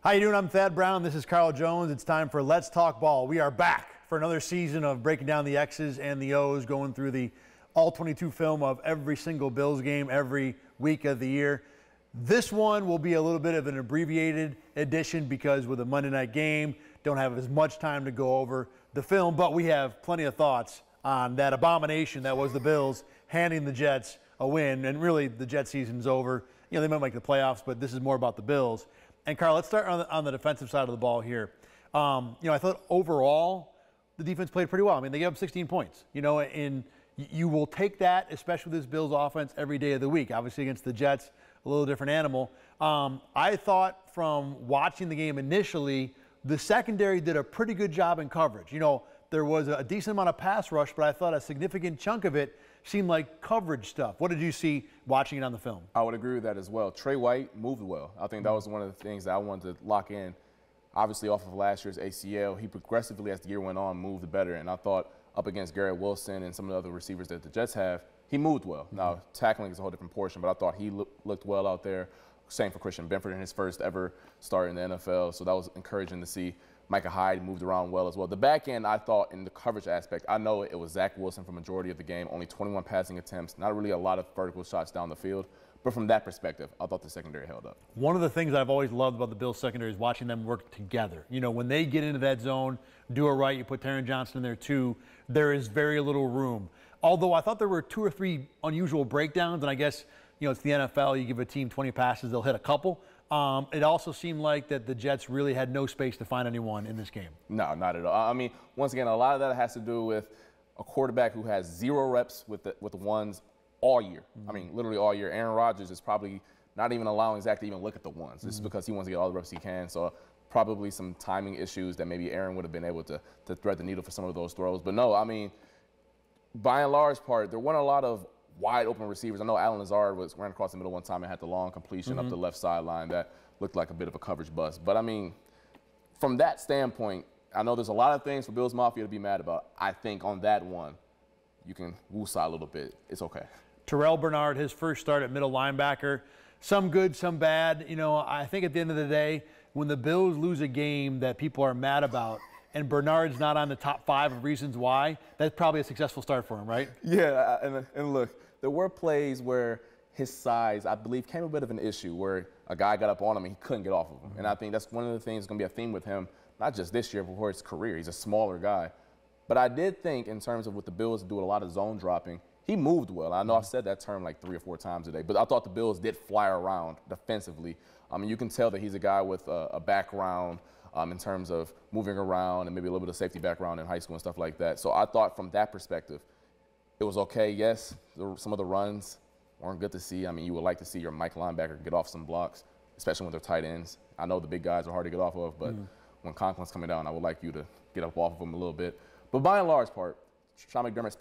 How you doing? I'm Thad Brown. This is Carl Jones. It's time for Let's Talk Ball. We are back for another season of breaking down the X's and the O's, going through the all-22 film of every single Bills game every week of the year. This one will be a little bit of an abbreviated edition because with a Monday night game, don't have as much time to go over the film, but we have plenty of thoughts on that abomination that was the Bills handing the Jets a win. And really, the Jets season's over. You know, they might make the playoffs, but this is more about the Bills. And, Carl, let's start on the defensive side of the ball here. I thought overall the defense played pretty well. I mean, they gave up 16 points. And you will take that, especially with this Bills offense, every day of the week. Obviously, against the Jets, a little different animal. I thought from watching the game initially, the secondary did a pretty good job in coverage. There was a decent amount of pass rush, but I thought a significant chunk of it seemed like coverage stuff. What did you see watching it on the film? I would agree with that as well. Trey White moved well. I think that was one of the things that I wanted to lock in. Obviously, off of last year's ACL, he progressively, as the year went on, moved better. And I thought up against Garrett Wilson and some of the other receivers that the Jets have, he moved well. Now, tackling is a whole different portion, but I thought he looked well out there. Same for Christian Benford in his first ever start in the NFL, so that was encouraging to see. Micah Hyde moved around well as well. The back end, I thought, in the coverage aspect, I know it was Zach Wilson for majority of the game, only 21 passing attempts, not really a lot of vertical shots down the field. But from that perspective, I thought the secondary held up. One of the things I've always loved about the Bills secondary is watching them work together. When they get into that zone, do it right, you put Taron Johnson in there too, there is very little room. Although I thought there were 2 or 3 unusual breakdowns, and I guess, it's the NFL, you give a team 20 passes, they'll hit a couple. It also seemed like that the Jets really had no space to find anyone in this game. No, not at all. I mean, once again, a lot of that has to do with a quarterback who has 0 reps with the ones all year. I mean, literally all year. Aaron Rodgers is probably not even allowing Zach to even look at the ones. This is because he wants to get all the reps he can. So probably some timing issues that maybe Aaron would have been able to thread the needle for some of those throws. But no, I mean, by and large part, there weren't a lot of wide open receivers. I know Allen Lazard ran across the middle one time and had the long completion up the left sideline that looked like a bit of a coverage bust. But I mean, from that standpoint, I know there's a lot of things for Bills Mafia to be mad about. I think on that one, you can woosah a little bit. It's okay. Terrell Bernard, his first start at middle linebacker, some good, some bad. I think at the end of the day, when the Bills lose a game that people are mad about, and Bernard's not on the top 5 of reasons why, that's probably a successful start for him, right? Yeah, and look, there were plays where his size, I believe, came a bit of an issue where a guy got up on him and he couldn't get off of him. And I think that's one of the things that's going to be a theme with him, not just this year, but for his career. He's a smaller guy. But I did think in terms of what the Bills do a lot of zone dropping, he moved well. I know I've said that term like 3 or 4 times today, but I thought the Bills did fly around defensively. I mean, you can tell that he's a guy with a background in terms of moving around and maybe a little bit of safety background in high school and stuff like that. So I thought from that perspective, it was okay. Yes, some of the runs weren't good to see. I mean, you would like to see your Mike linebacker get off some blocks, especially when they're tight ends. I know the big guys are hard to get off of, but when Conklin's coming down, I would like you to get up off of him a little bit. But by and large part, Sean McDermott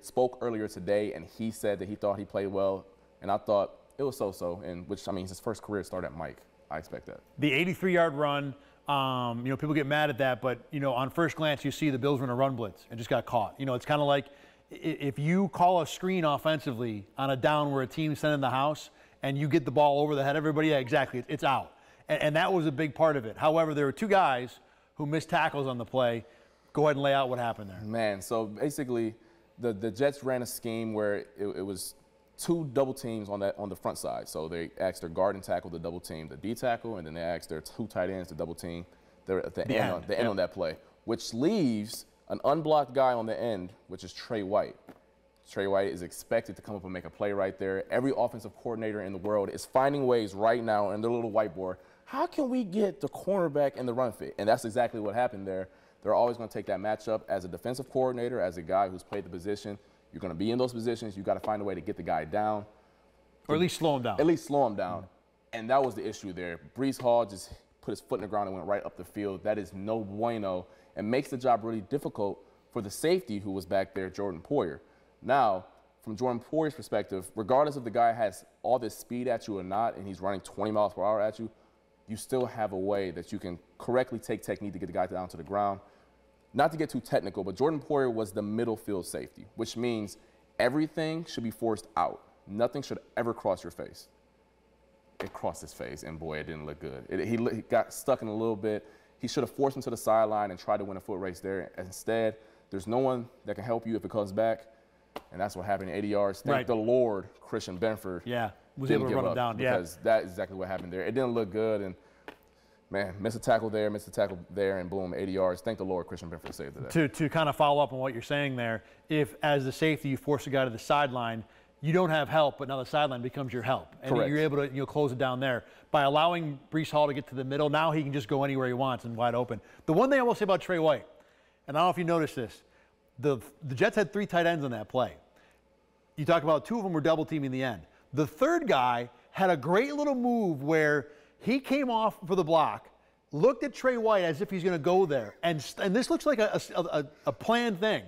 spoke earlier today, and he said that he thought he played well, and I thought it was so-so, and which, I mean, his first career start at Mike. I expect that. The 83-yard run, people get mad at that, but, on first glance, you see the Bills run a run blitz and just got caught. It's kind of like if you call a screen offensively on a down where a team's sending the house and you get the ball over the head of everybody, yeah, exactly, it's out. And that was a big part of it. However, there were 2 guys who missed tackles on the play. Go ahead and lay out what happened there. Man, so basically the Jets ran a scheme where it was 2 double teams on the front side. So they asked their guard and tackle to double team the D tackle, and then they asked their 2 tight ends to double team the end on that play, which leaves an unblocked guy on the end, which is Trey White. Trey White is expected to come up and make a play right there. Every offensive coordinator in the world is finding ways right now in their little whiteboard, how can we get the cornerback in the run fit? And that's exactly what happened there. They're always going to take that matchup as a defensive coordinator, as a guy who's played the position. You're going to be in those positions. You've got to find a way to get the guy down. Or at least slow him down. At least slow him down. And that was the issue there. Breece Hall just put his foot in the ground and went right up the field. That is no bueno and makes the job really difficult for the safety who was back there, Jordan Poyer. Now, from Jordan Poyer's perspective, regardless if the guy has all this speed at you or not and he's running 20 miles per hour at you, you still have a way that you can correctly take technique to get the guy down to the ground. Not to get too technical, but Jordan Poyer was the middle field safety, which means everything should be forced out. Nothing should ever cross your face. it crossed his face, and boy, it didn't look good. He got stuck in a little bit. He should have forced him to the sideline and tried to win a foot race there. Instead, there's no one that can help you if it comes back, and that's what happened. 80 yards. Thank the Lord, Christian Benford. Yeah, was able to run him down. Because that is exactly what happened there. It didn't look good, and man, missed a tackle there, and boom, 80 yards. Thank the Lord, Christian Benford saved it. To kind of follow up on what you're saying there, if as the safety you force a guy to the sideline, you don't have help, but now the sideline becomes your help. And Correct. You're able to close it down there. By allowing Breece Hall to get to the middle, now he can just go anywhere he wants and wide open. The one thing I will say about Trey White, and I don't know if you noticed this, the Jets had 3 tight ends on that play. You talked about 2 of them were double teaming the end. The third guy had a great little move where he came off for the block, looked at Trey White as if he's going to go there, and this looks like a planned thing,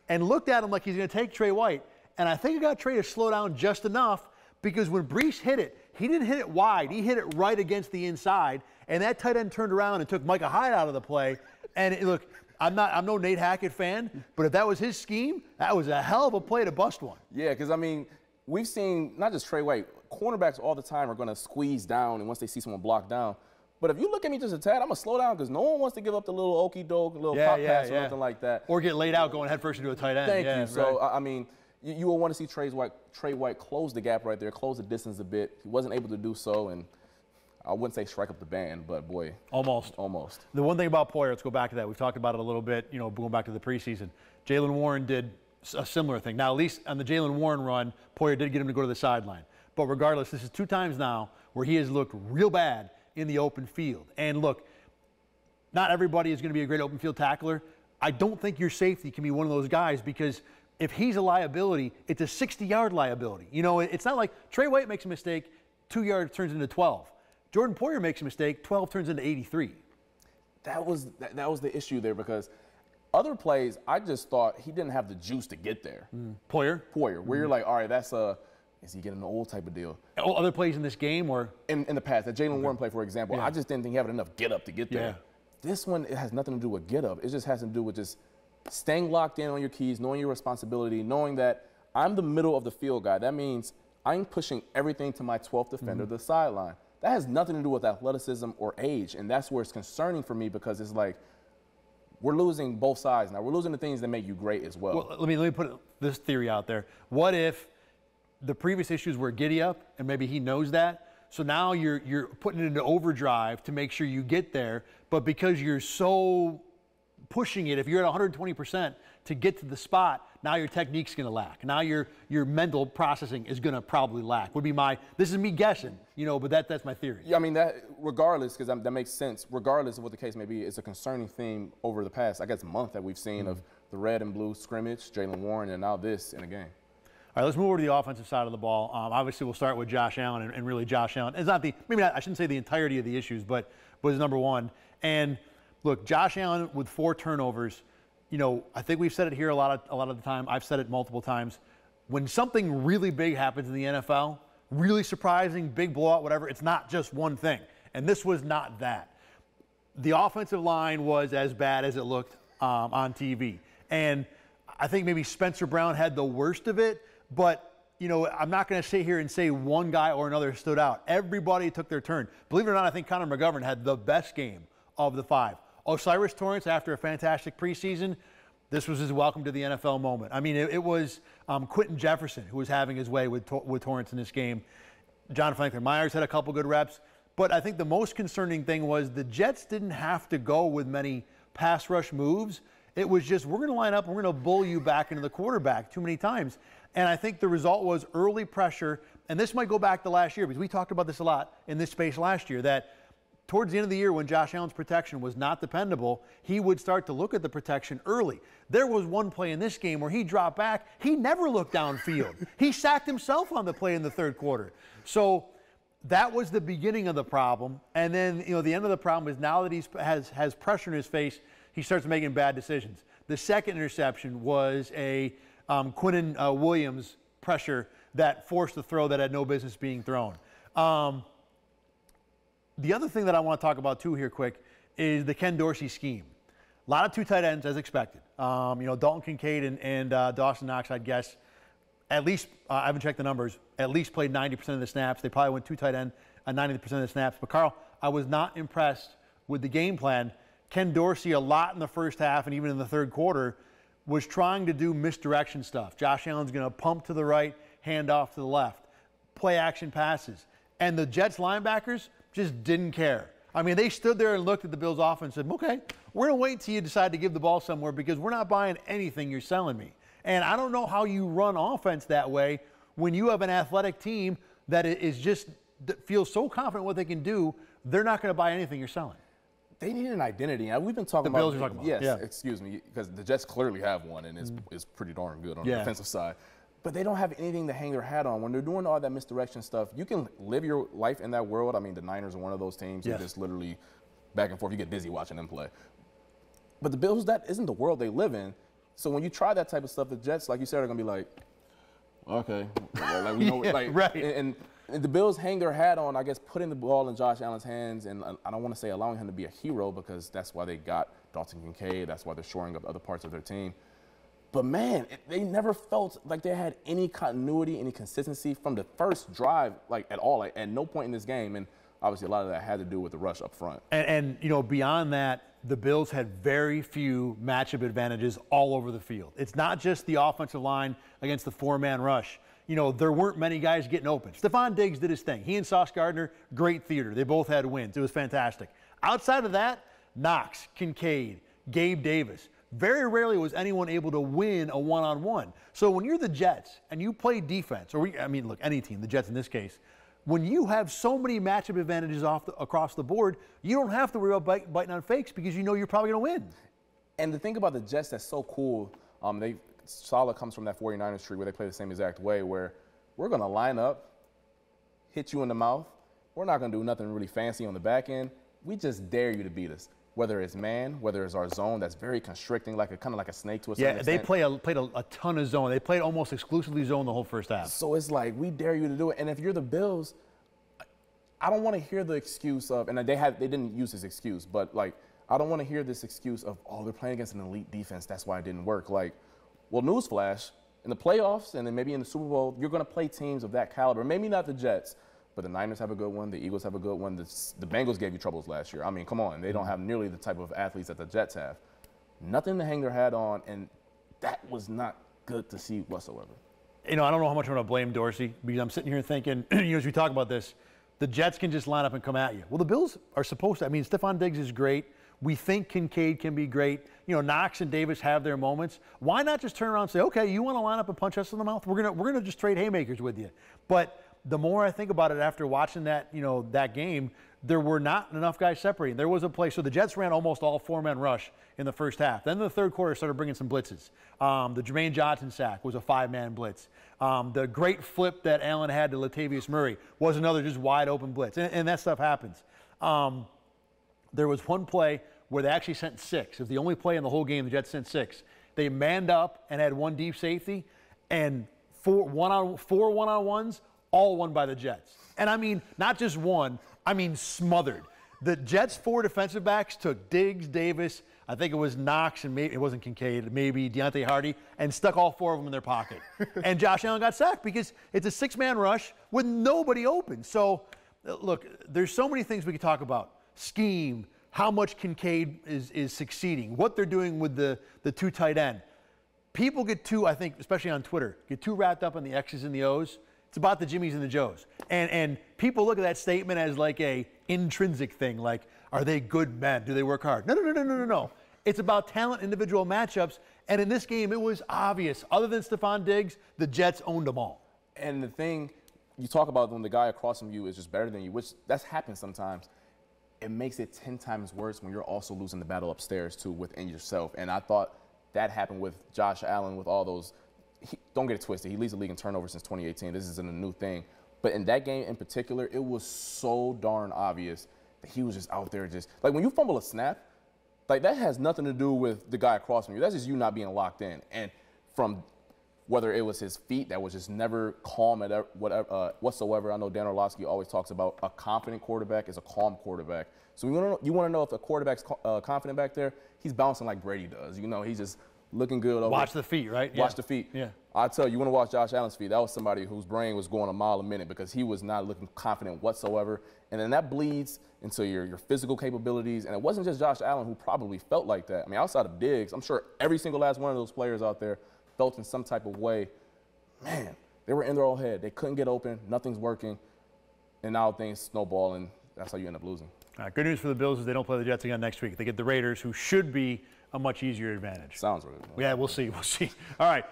and looked at him like he's going to take Trey White. And I think it got Trey to slow down just enough because when Breece hit it, he didn't hit it wide. He hit it right against the inside, and that tight end turned around and took Micah Hyde out of the play. And look, I'm no Nate Hackett fan, but if that was his scheme, that was a hell of a play to bust one. Yeah, because, I mean, we've seen not just Trey White, cornerbacks all the time are going to squeeze down, and once they see someone block down. But if you look at me just a tad, I'm going to slow down because no one wants to give up the little okey doke, little pop pass or anything like that. Or get laid out going head first into a tight end. Thank you. Right. So, I mean, you will want to see Trey White close the gap right there, close the distance a bit. He wasn't able to do so, and I wouldn't say strike up the band, but boy. Almost. The one thing about Poyer, let's go back to that. We've talked about it a little bit, going back to the preseason. Jaylen Warren did a similar thing. Now, at least on the Jaylen Warren run, Poyer did get him to go to the sideline. But regardless, this is 2 times now where he has looked real bad in the open field. And look, not everybody is going to be a great open field tackler. I don't think your safety can be one of those guys because if he's a liability, it's a 60-yard liability. It's not like Trey White makes a mistake, 2 yards turns into 12. Jordan Poyer makes a mistake, 12 turns into 83. That was the issue there because other plays, I just thought he didn't have the juice to get there. Poyer, where you're like, all right, that's is he getting old type of deal? Other plays in this game or? In the past, that Jaylen Warren play, for example, I just didn't think he had enough get up to get there. Yeah. This one, it has nothing to do with get up. It just has to do with just staying locked in on your keys, knowing your responsibility, knowing that I'm the middle of the field guy. That means I'm pushing everything to my 12th defender to the sideline. That has nothing to do with athleticism or age, and that's where it's concerning for me because it's like we're losing both sides now. We're losing the things that make you great as well. Well, let me put this theory out there. What if the previous issues were giddy up, and maybe he knows that, so now you're putting it into overdrive to make sure you get there, but because you're so pushing it, if you're at 120% to get to the spot, now your technique's going to lack. Now your mental processing is going to probably lack. This is me guessing, but that's my theory. Yeah, I mean, that regardless, because that makes sense, regardless of what the case may be, it's a concerning theme over the past, I guess, month that we've seen of the red and blue scrimmage, Jaylen Warren, and now this in a game. All right, let's move over to the offensive side of the ball. Obviously, we'll start with Josh Allen, and really Josh Allen. It's not I shouldn't say the entirety of the issues, but was number one. And look, Josh Allen with 4 turnovers, I think we've said it here a lot of the time. I've said it multiple times. When something really big happens in the NFL, really surprising, big blowout, whatever, it's not just one thing. And this was not that. The offensive line was as bad as it looked on TV. And I think maybe Spencer Brown had the worst of it. But, I'm not going to sit here and say one guy or another stood out. Everybody took their turn. Believe it or not, I think Connor McGovern had the best game of the 5. O'Cyrus Torrence, after a fantastic preseason, this was his welcome to the NFL moment. I mean, it was Quentin Jefferson who was having his way with Torrence in this game. John Franklin Myers had a couple good reps. But I think the most concerning thing was the Jets didn't have to go with many pass rush moves. It was just, we're going to line up and we're going to bull you back into the quarterback too many times. And I think the result was early pressure. And this might go back to last year because we talked about this a lot in this space last year, that towards the end of the year when Josh Allen's protection was not dependable, he would start to look at the protection early. There was one play in this game where he dropped back. He never looked downfield. He sacked himself on the play in the third quarter. So that was the beginning of the problem. And then, the end of the problem is now that he has pressure in his face, he starts making bad decisions. The second interception was a Quinnen Williams pressure that forced a throw that had no business being thrown. The other thing that I want to talk about too here quick is the Ken Dorsey scheme. A lot of 2 tight ends as expected. Dalton Kincaid and Dawson Knox, I'd guess, at least, I haven't checked the numbers, at least played 90% of the snaps. They probably went 2 tight end 90% of the snaps. But, Carl, I was not impressed with the game plan. Ken Dorsey, a lot in the first half and even in the third quarter, was trying to do misdirection stuff. Josh Allen's going to pump to the right, hand off to the left, play action passes. And the Jets linebackers just didn't care. I mean, they stood there and looked at the Bills' offense and said, okay, we're going to wait until you decide to give the ball somewhere because we're not buying anything you're selling me. And I don't know how you run offense that way when you have an athletic team that feels so confident what they can do, they're not going to buy anything you're selling. They need an identity. We've been talking about the Bills you're talking about. Yes, yeah. Excuse me, because the Jets clearly have one, and it's pretty darn good on the defensive side. But they don't have anything to hang their hat on. When they're doing all that misdirection stuff, you can live your life in that world. I mean, the Niners are one of those teams that just literally back and forth. You get dizzy watching them play. But the Bills, that isn't the world they live in. So when you try that type of stuff, the Jets, like you said, are going to be like, okay. Like, we know, right. And the Bills hang their hat on, I guess, putting the ball in Josh Allen's hands, and I don't want to say allowing him to be a hero because that's why they got Dalton Kincaid. That's why they're shoring up other parts of their team. But, man, they never felt like they had any continuity, any consistency from the first drive, like, at all, at no point in this game. And obviously a lot of that had to do with the rush up front. And you know, beyond that, the Bills had very few matchup advantages all over the field. It's not just the offensive line against the four-man rush. You know, there weren't many guys getting open. Stephon Diggs did his thing. He and Sauce Gardner, great theater. They both had wins. It was fantastic. Outside of that, Knox, Kincaid, Gabe Davis. Very rarely was anyone able to win a one-on-one. So when you're the Jets and you play defense, look, any team, the Jets in this case, when you have so many matchup advantages across the board, you don't have to worry about biting on fakes because you know you're probably going to win. And the thing about the Jets that's so cool, Saleh comes from that 49ers tree where they play the same exact way, where we're going to line up, hit you in the mouth. We're not going to do nothing really fancy on the back end. We just dare you to beat us. Whether it's man, whether it's our zone, that's very constricting, kind of like a snake to a certain extent. They played a ton of zone. They played almost exclusively zone the whole first half. So it's like, we dare you to do it. And if you're the Bills, I don't want to hear the excuse of, and they didn't use this excuse, but like, I don't want to hear this excuse of, oh, they're playing against an elite defense, that's why it didn't work. Like, well, newsflash, in the playoffs and then maybe in the Super Bowl, you're going to play teams of that caliber. Maybe not the Jets, but the Niners have a good one. The Eagles have a good one. The Bengals gave you troubles last year. I mean, come on. They don't have nearly the type of athletes that the Jets have. Nothing to hang their hat on, and that was not good to see whatsoever. You know, I don't know how much I'm going to blame Dorsey because I'm sitting here thinking, as we talk about this, the Jets can just line up and come at you. Well, the Bills are supposed to. I mean, Stephon Diggs is great. We think Kincaid can be great. You know, Knox and Davis have their moments. Why not just turn around and say, okay, you want to line up and punch us in the mouth? We're gonna just trade haymakers with you. But the more I think about it after watching that, that game, there were not enough guys separating. There was a play. So the Jets ran almost all four-man rush in the first half. Then in the third quarter started bringing some blitzes. The Jermaine Johnson sack was a five-man blitz. The great flip that Allen had to Latavius Murray was another just wide-open blitz. And that stuff happens. There was one play where they actually sent six. It was the only play in the whole game the Jets sent six. They manned up and had one deep safety, and four one-on-ones, all won by the Jets. And I mean, not just one, I mean smothered. The Jets' four defensive backs took Diggs, Davis, I think it was Knox, and maybe it wasn't Kincaid, maybe Deontay Hardy, and stuck all four of them in their pocket. And Josh Allen got sacked because it's a six-man rush with nobody open. So, look, there's so many things we could talk about. Scheme, how much Kincaid is succeeding, what they're doing with the two tight end. People get too, I think, especially on Twitter, get too wrapped up in the X's and the O's. It's about the Jimmies and the Joes. And people look at that statement as like a intrinsic thing, like, are they good men? Do they work hard? No. It's about talent, individual matchups. And in this game, it was obvious. Other than Stephon Diggs, the Jets owned them all. And the thing you talk about when the guy across from you is just better than you, which that's happened sometimes, it makes it 10 times worse when you're also losing the battle upstairs too within yourself. And I thought that happened with Josh Allen with all those. Don't get it twisted. He leads the league in turnovers since 2018. This isn't a new thing. But in that game in particular, it was so darn obvious that he was just out there just – like when you fumble a snap, like that has nothing to do with the guy across from you. That's just you not being locked in. And from whether it was his feet that was just never calm at whatsoever. I know Dan Orlovsky always talks about a confident quarterback is a calm quarterback. So you want to know if a quarterback's confident back there, he's bouncing like Brady does. He's just looking good over. Watch the feet, right? Watch the feet. Yeah. I tell you, you want to watch Josh Allen's feet. That was somebody whose brain was going a mile a minute because he was not looking confident whatsoever. And then that bleeds into your physical capabilities. And it wasn't just Josh Allen who probably felt like that. I mean, outside of Diggs, I'm sure every single last one of those players out there felt in some type of way, man, they were in their own head. They couldn't get open. Nothing's working. And now things snowball, and that's how you end up losing. All right, good news for the Bills is they don't play the Jets again next week. They get the Raiders, who should be a much easier advantage. Sounds right. Yeah, we'll see. We'll see. All right.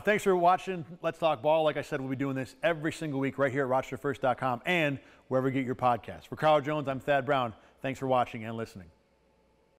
Thanks for watching Let's Talk Ball. Like I said, we'll be doing this every single week right here at RochesterFirst.com and wherever you get your podcasts. For Carl Jones, I'm Thad Brown. Thanks for watching and listening.